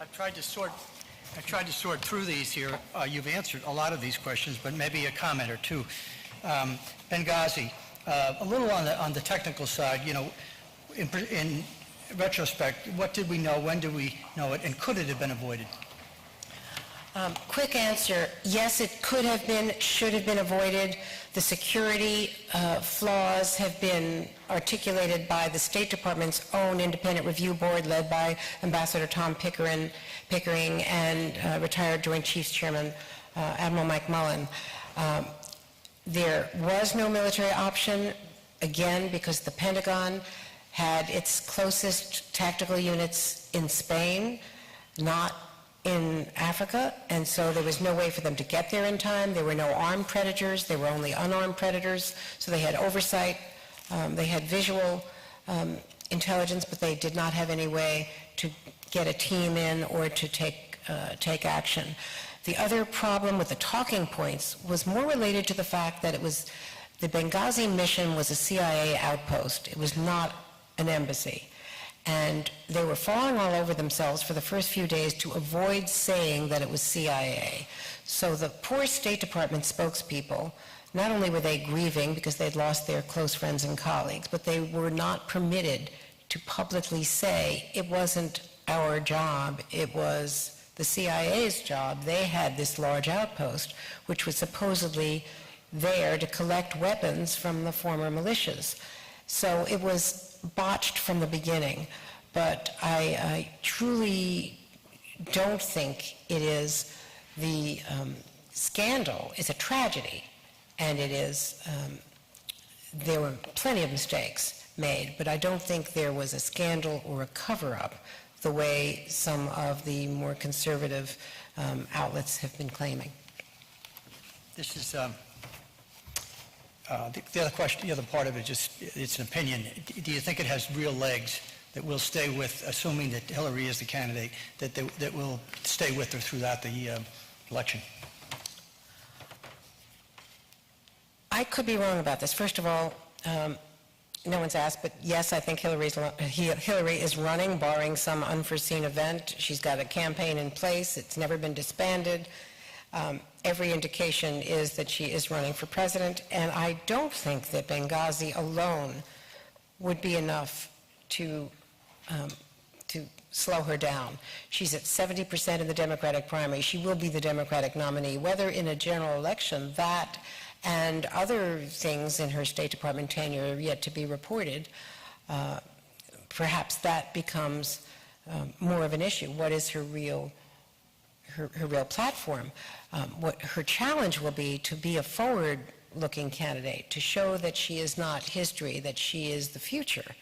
I've tried to sort through these here. You've answered a lot of these questions, but maybe a comment or two. Benghazi, a little on the technical side, you know, in retrospect, what did we know, when did we know it, and could it have been avoided? Quick answer, yes, it could have been, should have been avoided. The security flaws have been articulated by the State Department's own independent review board led by Ambassador Tom Pickering and retired Joint Chiefs Chairman Admiral Mike Mullen. There was no military option, again, because the Pentagon had its closest tactical units in Spain, not in Africa, and so there was no way for them to get there in time. There were no armed predators, there were only unarmed predators, so they had oversight, they had visual intelligence, but they did not have any way to get a team in or to take action. The other problem with the talking points was more related to the fact that the Benghazi mission was a CIA outpost. It was not an embassy. And they were falling all over themselves for the first few days to avoid saying that it was CIA. So the poor State Department spokespeople, not only were they grieving because they'd lost their close friends and colleagues, but they were not permitted to publicly say it wasn't our job, it was the CIA's job. They had this large outpost, which was supposedly there to collect weapons from the former militias. So it was botched from the beginning, but I truly don't think it is the scandal. It's a tragedy, and it is, there were plenty of mistakes made, but I don't think there was a scandal or a cover-up the way some of the more conservative outlets have been claiming. This is the other question, the other part of it, just it's an opinion. Do you think it has real legs that will stay with, assuming that Hillary is the candidate, that will stay with her throughout the election? I could be wrong about this. First of all, no one's asked, but yes, I think Hillary is running, barring some unforeseen event. She's got a campaign in place. It's never been disbanded. Every indication is that she is running for president, and I don't think that Benghazi alone would be enough to slow her down. She's at 70% in the Democratic primary. She will be the Democratic nominee. Whether in a general election, that and other things in her State Department tenure are yet to be reported, perhaps that becomes more of an issue. What is her real platform? What her challenge will be to be a forward-looking candidate, to show that she is not history, that she is the future,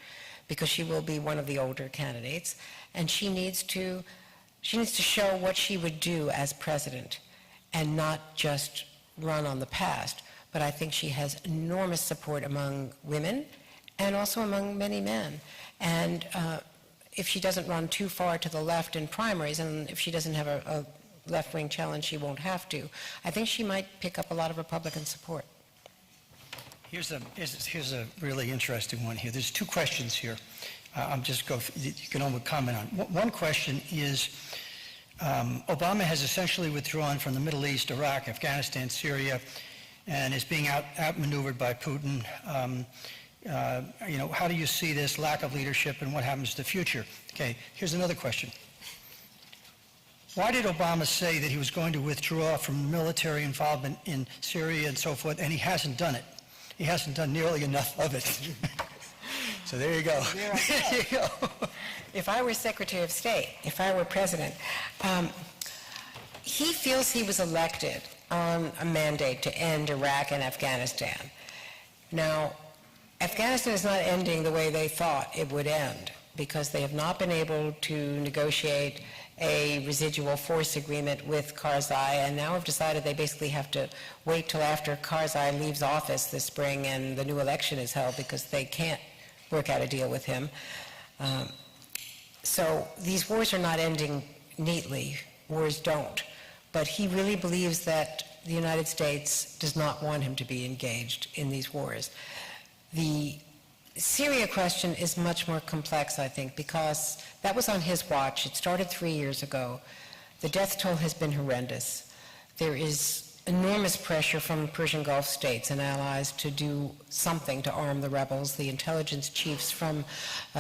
because she will be one of the older candidates, and she needs to show what she would do as president and not just run on the past. But I think she has enormous support among women and also among many men. And if she doesn't run too far to the left in primaries, and if she doesn't have a left-wing challenge, she won't have to, I think she might pick up a lot of Republican support. Here's a really interesting one here. There's two questions here. You can only comment on. One question is, Obama has essentially withdrawn from the Middle East, Iraq, Afghanistan, Syria, and is being outmaneuvered by Putin. How do you see this lack of leadership, and what happens to the future? Okay, here's another question. Why did Obama say that he was going to withdraw from military involvement in Syria and so forth, and he hasn't done it? He hasn't done nearly enough of it. So there you go. There you go. If I were Secretary of State, if I were president, he feels he was elected on a mandate to end Iraq and Afghanistan. Now, Afghanistan is not ending the way they thought it would end, because they have not been able to negotiate a residual force agreement with Karzai, and now have decided they basically have to wait till after Karzai leaves office this spring and the new election is held, because they can't work out a deal with him. So these wars are not ending neatly. Wars don't. But he really believes that the United States does not want him to be engaged in these wars. The Syria question is much more complex, I think, because that was on his watch. It started 3 years ago. The death toll has been horrendous. There is enormous pressure from the Persian Gulf states and allies to do something to arm the rebels. The intelligence chiefs from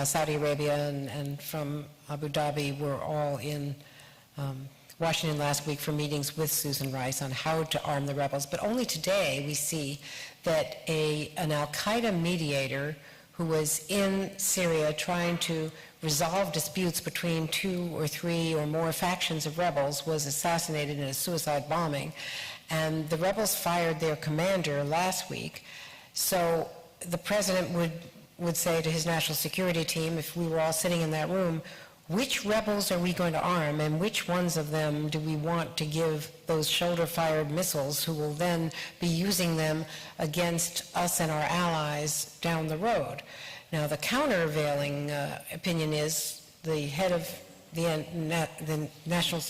Saudi Arabia and from Abu Dhabi were all in Washington last week for meetings with Susan Rice on how to arm the rebels. But only today we see that an al-Qaeda mediator who was in Syria trying to resolve disputes between 2 or 3 or more factions of rebels was assassinated in a suicide bombing. And the rebels fired their commander last week. So the president would say to his national security team, if we were all sitting in that room, which rebels are we going to arm, and which ones of them do we want to give those shoulder-fired missiles who will then be using them against us and our allies down the road? Now, the countervailing opinion is the head of the National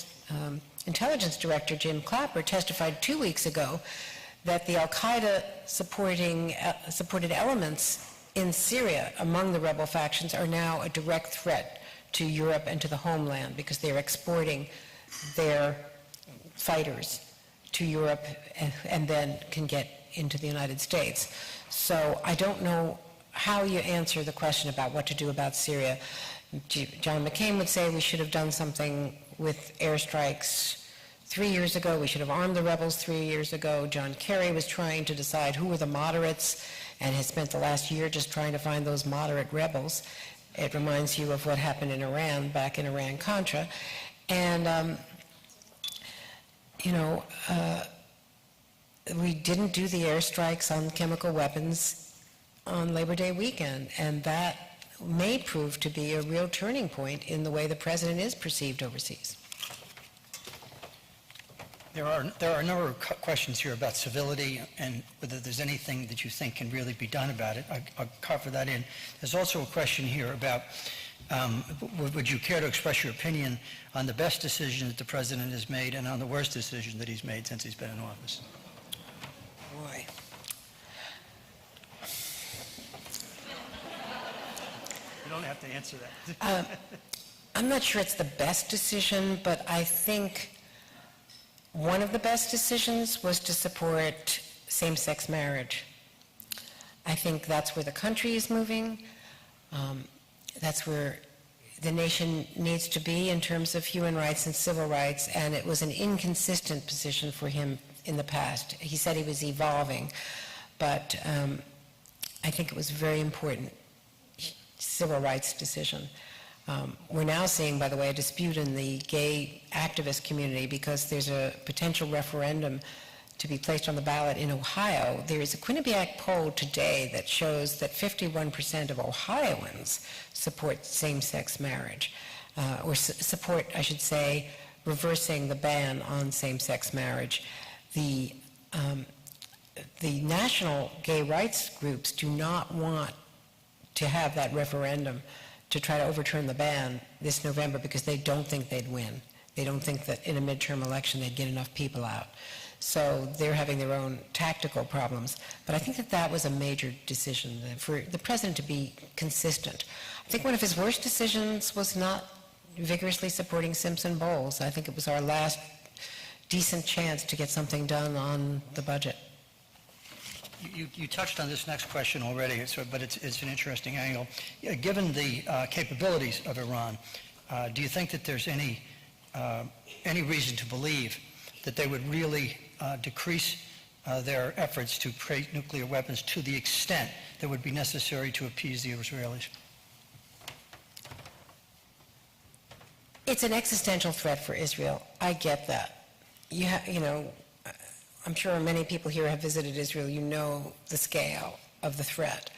Intelligence Director, Jim Clapper, testified 2 weeks ago that the al-Qaeda supported elements in Syria among the rebel factions are now a direct threat to Europe and to the homeland because they're exporting their fighters to Europe and then can get into the United States. So I don't know how you answer the question about what to do about Syria. John McCain would say we should have done something with airstrikes 3 years ago. We should have armed the rebels 3 years ago. John Kerry was trying to decide who were the moderates and has spent the last year just trying to find those moderate rebels. It reminds you of what happened in Iran, back in Iran-Contra. And, we didn't do the airstrikes on chemical weapons on Labor Day weekend, and that may prove to be a real turning point in the way the president is perceived overseas. There are a number of questions here about civility and whether there's anything that you think can really be done about it. I'll cover that in. There's also a question here about would you care to express your opinion on the best decision that the president has made and on the worst decision that he's made since he's been in office? Boy. You don't have to answer that. I'm not sure it's the best decision, but I think one of the best decisions was to support same-sex marriage. I think that's where the country is moving. That's where the nation needs to be in terms of human rights and civil rights, and it was an inconsistent position for him in the past. He said he was evolving, but I think it was a very important civil rights decision. We're now seeing, by the way, a dispute in the gay activist community because there's a potential referendum to be placed on the ballot in Ohio. There is a Quinnipiac poll today that shows that 51% of Ohioans support same-sex marriage, or support, I should say, reversing the ban on same-sex marriage. The national gay rights groups do not want to have that referendum to try to overturn the ban this November because they don't think they'd win. They don't think that in a midterm election they'd get enough people out. So they're having their own tactical problems. But I think that that was a major decision for the president to be consistent. I think one of his worst decisions was not vigorously supporting Simpson Bowles. I think it was our last decent chance to get something done on the budget. You touched on this next question already, but it's an interesting angle. Given the capabilities of Iran, do you think that there's any reason to believe that they would really decrease their efforts to create nuclear weapons to the extent that would be necessary to appease the Israelis? It's an existential threat for Israel. I get that. I'm sure many people here have visited Israel. You know the scale of the threat.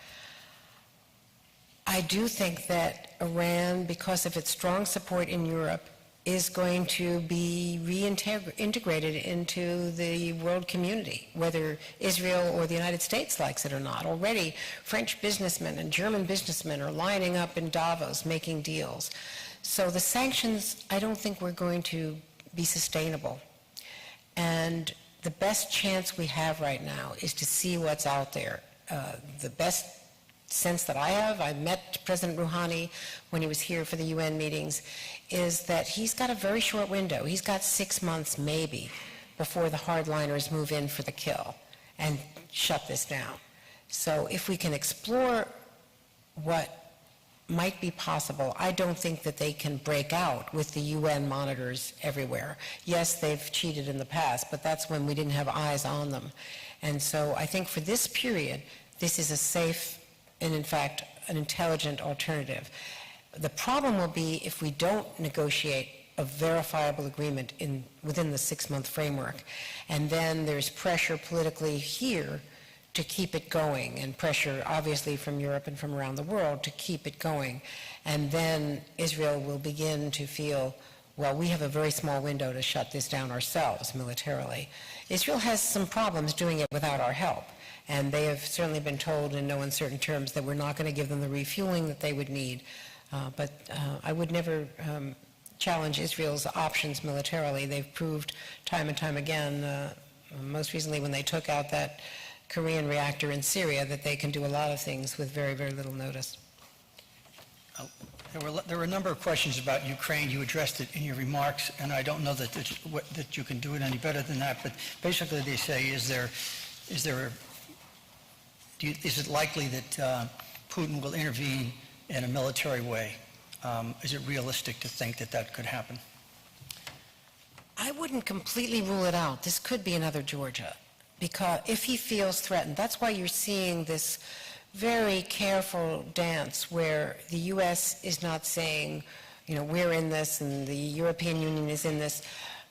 I do think that Iran, because of its strong support in Europe, is going to be reintegrated into the world community, whether Israel or the United States likes it or not. Already, French businessmen and German businessmen are lining up in Davos making deals. So the sanctions, I don't think we're going to be sustainable. And the best chance we have right now is to see what's out there. The best sense that I have, I met President Rouhani when he was here for the UN meetings, is that he's got a very short window. He's got 6 months maybe before the hardliners move in for the kill and shut this down. So if we can explore what might be possible, I don't think that they can break out with the UN monitors everywhere. Yes, they've cheated in the past, but that's when we didn't have eyes on them. And so I think for this period, this is a safe and, in fact, an intelligent alternative. The problem will be if we don't negotiate a verifiable agreement within the 6-month framework, and then there's pressure politically here to keep it going, and pressure obviously from Europe and from around the world to keep it going. And then Israel will begin to feel, well, we have a very small window to shut this down ourselves militarily. Israel has some problems doing it without our help, and they have certainly been told in no uncertain terms that we're not going to give them the refueling that they would need. But I would never challenge Israel's options militarily. They've proved time and time again, most recently when they took out that Korean reactor in Syria, that they can do a lot of things with very, very little notice. There were a number of questions about Ukraine. You addressed it in your remarks, and I don't know that you can do it any better than that. But basically, they say, is it likely that Putin will intervene in a military way? Is it realistic to think that that could happen? I wouldn't completely rule it out. This could be another Georgia, because if he feels threatened, that's why you're seeing this very careful dance where the U.S. is not saying, we're in this and the European Union is in this.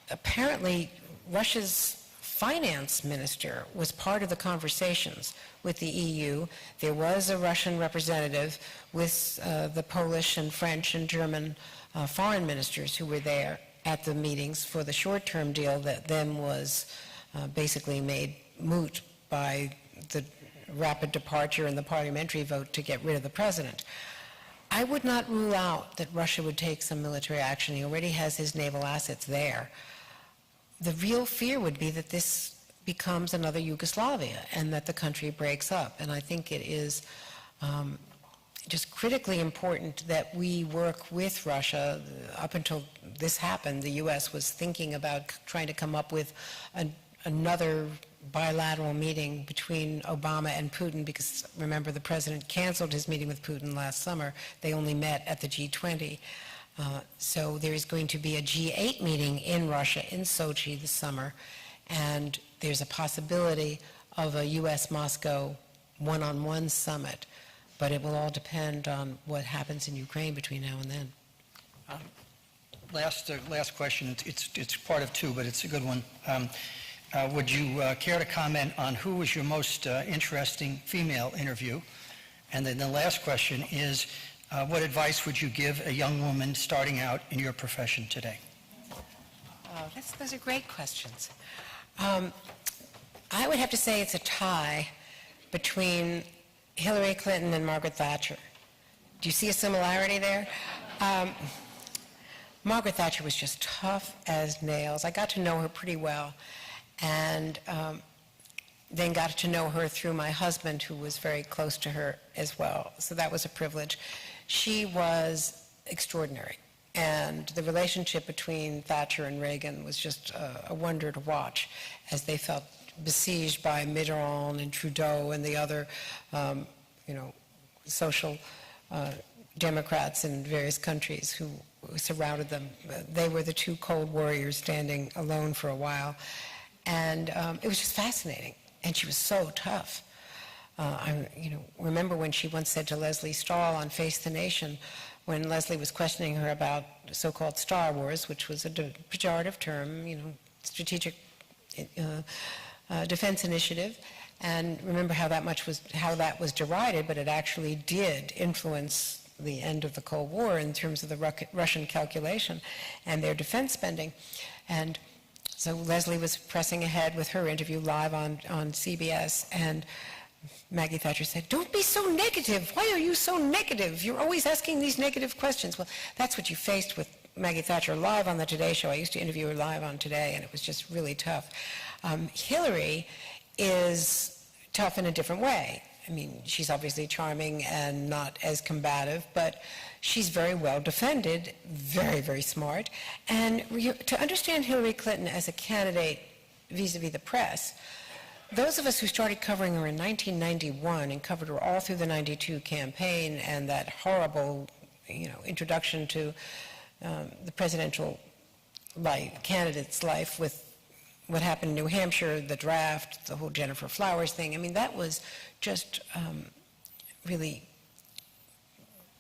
Apparently, Russia's finance minister was part of the conversations with the EU. There was a Russian representative with the Polish and French and German foreign ministers who were there at the meetings for the short-term deal that then was basically made moot by the rapid departure and the parliamentary vote to get rid of the president. I would not rule out that Russia would take some military action. He already has his naval assets there. The real fear would be that this becomes another Yugoslavia and that the country breaks up. And I think it is just critically important that we work with Russia. Up until this happened, the U.S. was thinking about trying to come up with another bilateral meeting between Obama and Putin, because remember, the president canceled his meeting with Putin last summer. They only met at the G20. So there is going to be a G8 meeting in Russia in Sochi this summer, and there's a possibility of a U.S.-Moscow one-on-one summit, but it will all depend on what happens in Ukraine between now and then. Last question. It's part of two, but it's a good one. Would you care to comment on who was your most interesting female interview? And then the last question is, what advice would you give a young woman starting out in your profession today? Those are great questions. I would have to say it's a tie between Hillary Clinton and Margaret Thatcher. Do you see a similarity there? Margaret Thatcher was just tough as nails. I got to know her pretty well, and then got to know her through my husband, who was very close to her as well. So that was a privilege. She was extraordinary, and the relationship between Thatcher and Reagan was just a wonder to watch as they felt besieged by Mitterrand and Trudeau and the other, social Democrats in various countries who surrounded them. They were the two cold warriors standing alone for a while. And it was just fascinating. And she was so tough. I remember when she once said to Leslie Stahl on Face the Nation, when Leslie was questioning her about so-called Star Wars, which was a pejorative term, strategic defense initiative, and remember how that was derided, but it actually did influence the end of the Cold War in terms of the Russian calculation and their defense spending. And so Leslie was pressing ahead with her interview live on CBS, and Maggie Thatcher said, "Don't be so negative. Why are you so negative? You're always asking these negative questions." Well, that's what you faced with Maggie Thatcher live on the Today Show. I used to interview her live on Today, and it was just really tough. Hillary is tough in a different way. I mean, she's obviously charming and not as combative, but she's very well defended, very, very smart. And to understand Hillary Clinton as a candidate vis-a-vis the press, those of us who started covering her in 1991 and covered her all through the 92 campaign and that horrible, introduction to the presidential candidate's life with what happened in New Hampshire, the draft, the whole Jennifer Flowers thing. I mean, that was just really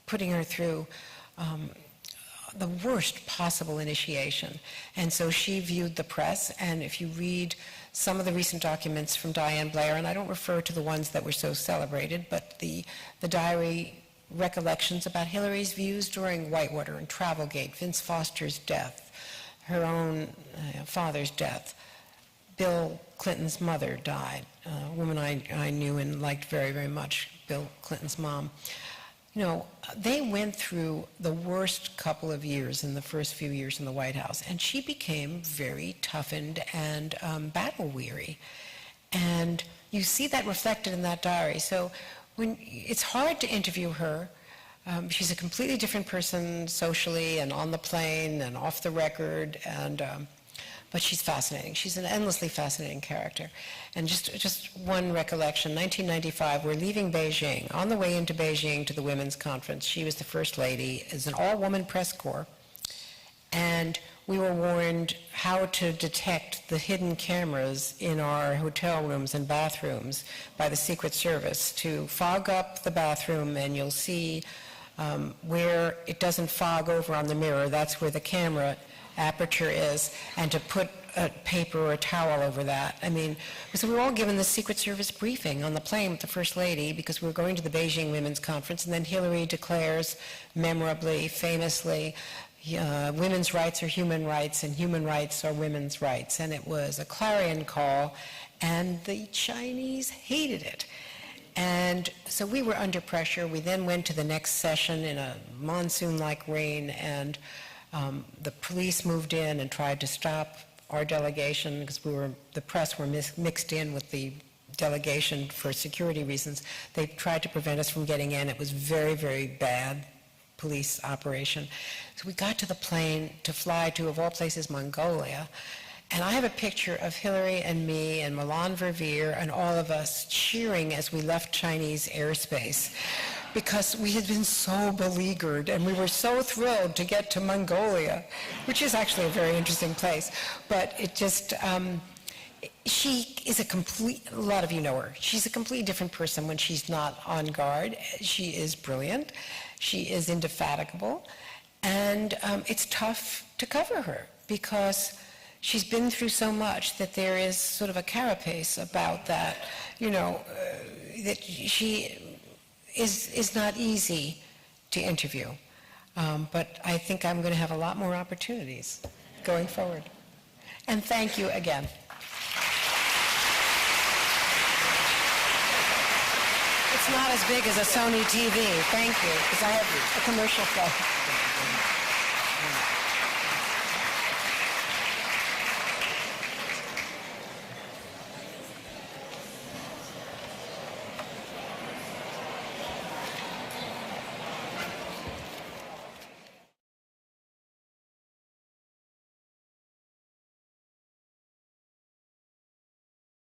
putting her through the worst possible initiation. And so she viewed the press, and if you read some of the recent documents from Diane Blair, and I don't refer to the ones that were so celebrated, but the diary recollections about Hillary's views during Whitewater and Travelgate, Vince Foster's death, her own father's death. Bill Clinton's mother died, a woman I knew and liked very, very much, Bill Clinton's mom. They went through the worst couple of years in the first few years in the White House, and she became very toughened and battle-weary. And you see that reflected in that diary. So it's hard to interview her. She's a completely different person socially and on the plane and off the record, but she's fascinating. She's an endlessly fascinating character. And just one recollection, 1995, we're leaving Beijing. On the way into Beijing to the women's conference, she was the first lady. It's an all-woman press corps. And we were warned how to detect the hidden cameras in our hotel rooms and bathrooms by the Secret Service, to fog up the bathroom, and you'll see where it doesn't fog over on the mirror. That's where the camera aperture is, and to put a paper or a towel over that. I mean, so we were all given the Secret Service briefing on the plane with the First Lady, because we were going to the Beijing Women's Conference, and then Hillary declares memorably, famously, women's rights are human rights, and human rights are women's rights. And it was a clarion call, and the Chinese hated it. And so we were under pressure. We then went to the next session in a monsoon-like rain, and the police moved in and tried to stop our delegation, because the press were mixed in with the delegation for security reasons. They tried to prevent us from getting in. It was very, very bad police operation. So we got to the plane to fly to, of all places, Mongolia. And I have a picture of Hillary and me and Milan Verveer and all of us cheering as we left Chinese airspace, because we had been so beleaguered, and we were so thrilled to get to Mongolia, which is actually a very interesting place. But it just, she is a lot of you know her. She's a completely different person when she's not on guard. She is brilliant. She is indefatigable. And it's tough to cover her, because she's been through so much that there is sort of a carapace about that, that she is not easy to interview. But I think I'm going to have a lot more opportunities going forward. And thank you again. It's not as big as a Sony TV. Thank you, because I have a commercial flow.